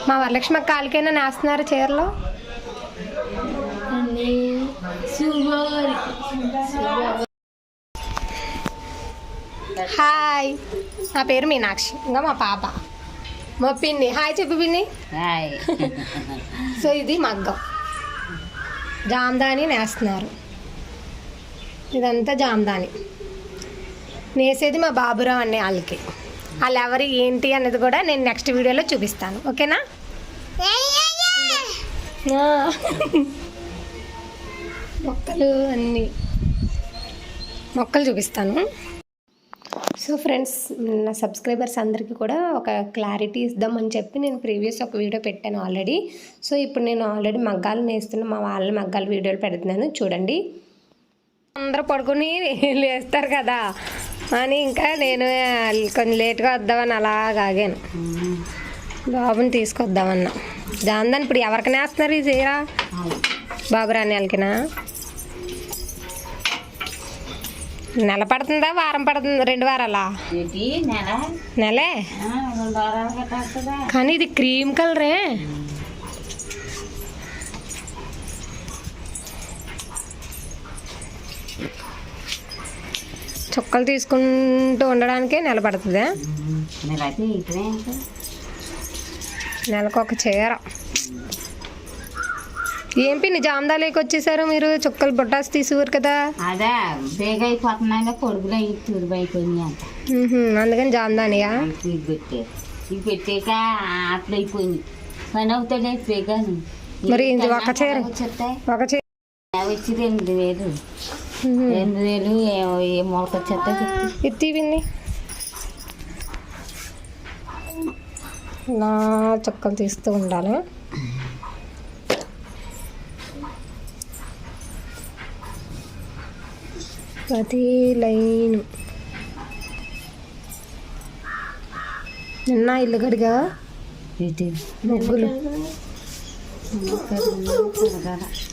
మా వరలక్ష్మి కాలికైనా నేస్తున్నారు చీరలో. హాయ్, నా పేరు మీనాక్షి. ఇంకా మా పాప మా పిన్ని. హాయ్ చెప్పు పిన్ని. హాయ్. సో ఇది మగ్గం, జామ్దాని నేస్తున్నారు. ఇదంతా జామ్దాని నేసేది మా బాబురావు అనే వాళ్ళకి. వాళ్ళు ఎవరు ఏంటి అన్నది కూడా నేను నెక్స్ట్ వీడియోలో చూపిస్తాను. ఓకేనా? మొక్కలు అన్నీ మొక్కలు చూపిస్తాను. సో ఫ్రెండ్స్, నా సబ్స్క్రైబర్స్ అందరికీ కూడా ఒక క్లారిటీ ఇద్దామని చెప్పి నేను ప్రీవియస్ ఒక వీడియో పెట్టాను ఆల్రెడీ. సో ఇప్పుడు నేను ఆల్రెడీ మగ్గాలు నేస్తున్నా, మా వాళ్ళ మగ్గాల వీడియోలు పెడుతున్నాను చూడండి. అందరూ పడుకుని లేస్తారు కదా అని ఇంకా నేను కొంచెం లేట్గా వద్దామని అలాగా ఆగాను. బాబుని తీసుకొద్దామన్నా. జామ్దాని ఇప్పుడు ఎవరికైనా వేస్తున్నారు ఈ చీర? బాబురాని వాళ్ళకినా? నెల పడుతుందా, వారం పడుతుందా? 2 వారాలా? నెలే. కానీ ఇది క్రీమ్ కలరే. చుక్కలు తీసుకుంటూ ఉండడానికే నెల పడుతుందా? నెలకు ఒక చీర. ఏం పిన్ని జామదాలేకి వచ్చేసారు మీరు? చుక్కలు బొట్టాసి తీసేవారు కదా. అదే బేగ అయిపోతున్నాయి, పొడుగులు అయి తుడిపోయిపోయింది అంట. అందుకని జామదానియా ఇవి పెట్టాక ఆటలు అయిపోయింది. పని అవుతాయి బేగాని. మరి ఒక చీర ఒక చీర వచ్చి 2000. 2000 ఏ మొలక వచ్చేస్తా ఎత్తి పిన్ని. నా చుక్కలు తీస్తూ ఉండాలి. ప్రతి లైన్. నిన్న ఇల్లు గడిగా ముగ్గులు.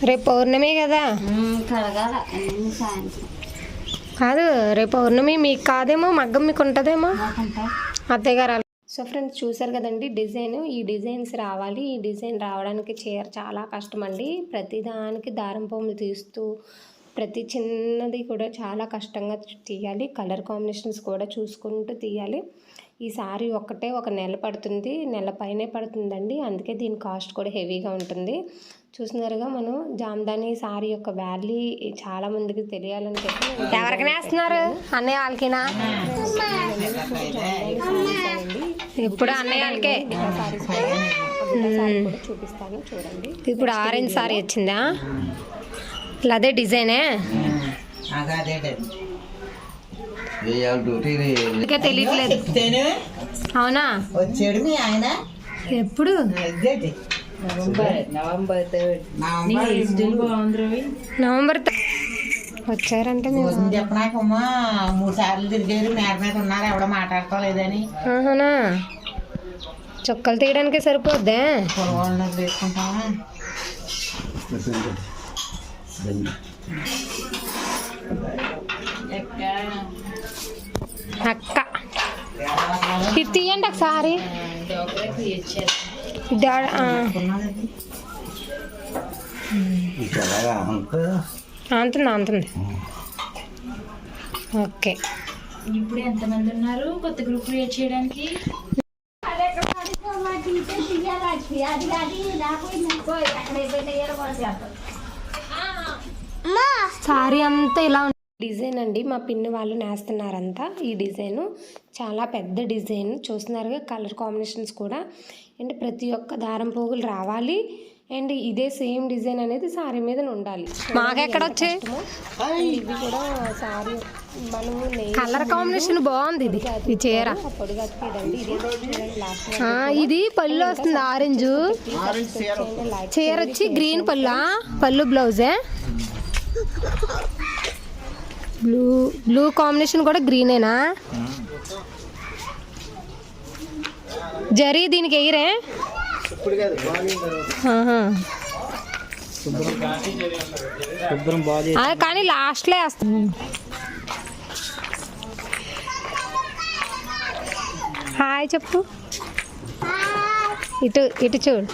రేపు పౌర్ణమి కదా. కాదు, రేపు పౌర్ణమి మీకు కాదేమో, మగ్గం మీకు ఉంటుందేమో అత్తయ్య గారు. సో ఫ్రెండ్స్, చూసారు కదండి డిజైన్. ఈ డిజైన్స్ రావాలి. ఈ డిజైన్ రావడానికి చీర చాలా కష్టం అండి. ప్రతిదానికి దారం పోములు తీస్తూ ప్రతి చిన్నది కూడా చాలా కష్టంగా తీయాలి. కలర్ కాంబినేషన్స్ కూడా చూసుకుంటూ తీయాలి. ఈ సారీ ఒక్కటే ఒక నెల పడుతుంది, నెల పైనే పడుతుందండి. అందుకే దీని కాస్ట్ కూడా హెవీగా ఉంటుంది. చూస్తున్నారుగా, మనం జామ్దాని సారీ యొక్క వాల్యూ చాలా మందికి తెలియాలని చెప్పి. ఎవరికైనా వేస్తున్నారు? అన్నయ్య వాళ్ళకినా? ఇప్పుడు అన్నయ్య వాళ్ళకే చూపిస్తాను చూడండి. ఇప్పుడు ఆరెంజ్ సారీ వచ్చిందా? అదే డిజైనే. ఇంకా తెలియట్లేదు. అవునా? వచ్చాడు మీ ఆయన ఎప్పుడు? నవంబర్ వచ్చారంటే చెప్పనాకమ్మా 3 సార్లు తిరిగారు. మేడ మీద ఉన్నారు, ఎవడో మాట్లాడుకోలేదని. చుక్కలు తీయడానికే సరిపోద్దే. వేసుకుంటావా? అక్క ఇది తీయండి ఒకసారి. అంతుంది. ఓకే, ఇప్పుడు ఎంతమంది ఉన్నారు కొత్త గ్రూప్ క్రియేట్ చేయడానికి? సారీ అంతా ఇలా డిజైన్ అండి. మా పిన్ని వాళ్ళు నేస్తున్నారంతా. ఈ డిజైను చాలా పెద్ద డిజైన్ చూస్తున్నారుగా. కలర్ కాంబినేషన్స్ కూడా అండ్ ప్రతి ఒక్క దారం పోగులు రావాలి. అండ్ ఇదే సేమ్ డిజైన్ అనేది సారీ మీద ఉండాలి. మాకెక్కడ వచ్చాయి ఇవి కూడా. సారీ మనము కలర్ కాంబినేషన్ బాగుంది. ఇది ఈ చీర ఇది పళ్ళు వస్తుంది ఆరెంజ్. చీర వచ్చి గ్రీన్ పళ్ళు బ్లౌజే. బ్లూ కాంబినేషన్ కూడా గ్రీనేనా? జరీ దీనికి ఎయిరే. కానీ లాస్ట్లో వేస్తుంది. హాయ్ చెప్పు. ఇటు ఇటు చూడు.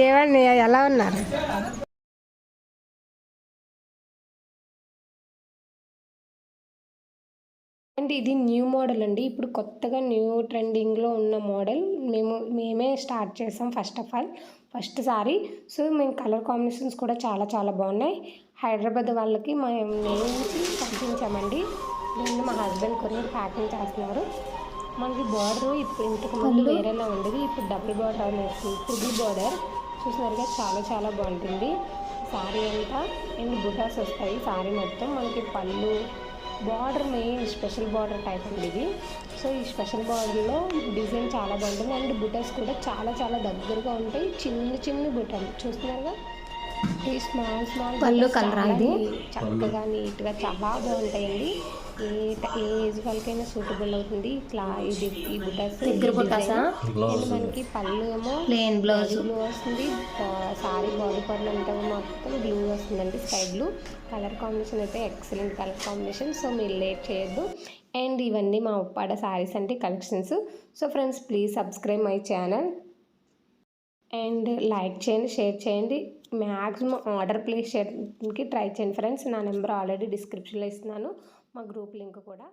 ఏమండి ఎలా ఉన్నారు? అండ్ ఇది న్యూ మోడల్ అండి. ఇప్పుడు కొత్తగా న్యూ ట్రెండింగ్లో ఉన్న మోడల్. మేమే స్టార్ట్ చేసాం ఫస్ట్ సారీ. సో మేము కలర్ కాంబినేషన్స్ కూడా చాలా చాలా బాగున్నాయి. హైదరాబాద్ వాళ్ళకి మేము పంపించామండి. దీన్ని మా హస్బెండ్ కొరియర్ ప్యాకింగ్ చేస్తున్నారు. మనకి బార్డర్ ఇప్పుడు ఇంతకు ముందు వేరేలా ఉండేది, ఇప్పుడు డబుల్ బార్డర్ అనేది ట్రిపుల్ బార్డర్ చూసినారుగా, చాలా చాలా బాగుంటుంది సారీ అంతా. అండ్ బుటాస్ వస్తాయి సారీ మొత్తం. మనకి పళ్ళు border main special border type అండి ఇది. సో ఈ స్పెషల్ బార్డర్లో డిజైన్ చాలా బాగుంటుంది. అండ్ బుటాస్ కూడా చాలా చాలా దగ్గరగా ఉంటాయి. చిన్న బుటాలు చూస్తున్నారుగా, ఈ స్మాల్ పళ్ళు కలర్ ఇది చక్కగా నీట్గా చాలా బాగుంటాయియండి. ఏ ఏజ్ వాళ్ళకైనా సూటబుల్ అవుతుంది. ఈ బుటాస్ దగ్గర బుటాసా. అండ్ మనకి పళ్ళు ఏమో ప్లెయిన్ బ్లౌజ్ వస్తుంది. సారీ బాడీ పార్ట్ అంతా మొత్తం బ్లూ వస్తుందండి, స్కై బ్లూ కలర్ కాంబినేషన్ అయితే ఎక్సలెంట్ కలర్ కాంబినేషన్. సో మీరు లేట్ చేయొద్దు. అండ్ ఇవన్నీ మా ఉప్పాడ సారీస్ అంటే collections. So friends please subscribe my channel and like చేయండి, షేర్ చేయండి. మ్యాక్సిమం ఆర్డర్ ప్లేస్ చేయడానికి ట్రై చేయండి ఫ్రెండ్స్. నా నెంబర్ ఆల్రెడీ డిస్క్రిప్షన్లో ఇస్తున్నాను, మా గ్రూప్ లింక్ కూడా.